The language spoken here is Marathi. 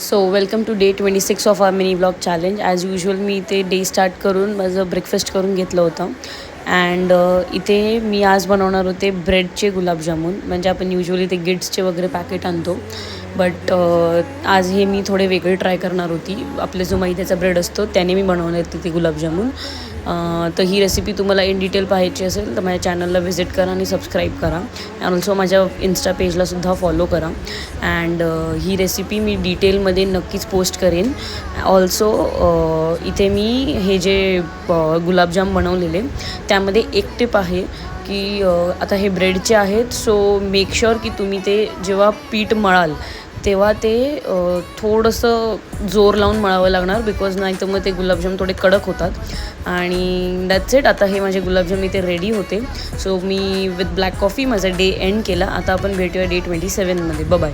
So welcome to day 26 of our mini blog challenge. As usual मी इथे डे स्टार्ट करून माझं ब्रेकफास्ट करून घेतलं होतं. अँड इथे मी आज बनवणार होते ब्रेडचे गुलाबजामुन. म्हणजे आपण युजली ते गिट्सचे वगैरे पॅकेट आणतो, बट आज हे मी थोडे वेगळे ट्राय करणार होती. आपले जो मैद्याचा ब्रेड असतो त्याने मी बनवले होते ते गुलाबजामुन. तर ही रेसिपी तुम्हाला इन डिटेल पाहायची असेल तर माझ्या चॅनलला व्हिजिट करा आणि सबस्क्राईब करा. अँड ऑल्सो माझ्या इन्स्टा पेजलासुद्धा फॉलो करा. अँड ही रेसिपी मी डिटेलमध्ये नक्कीच पोस्ट करेन. ऑल्सो इथे मी हे जे गुलाबजाम बनवलेले त्यामध्ये एक टिप आहे की आता हे ब्रेडचे आहेत, सो मेक शुअर की तुम्ही ते जेव्हा पीठ मळाल तेव्हा ते थोडंसं जोर लावून मळावं लागणार, बिकॉज नाही तर मग ते गुलाबजाम थोडे कडक होतात. आणि दॅट्स इट. आता हे माझे गुलाबजाम इथे रेडी होते. So me with black coffee माझा डे एंड केला. आता आपण भेटूया डे 27मध्ये. बाय.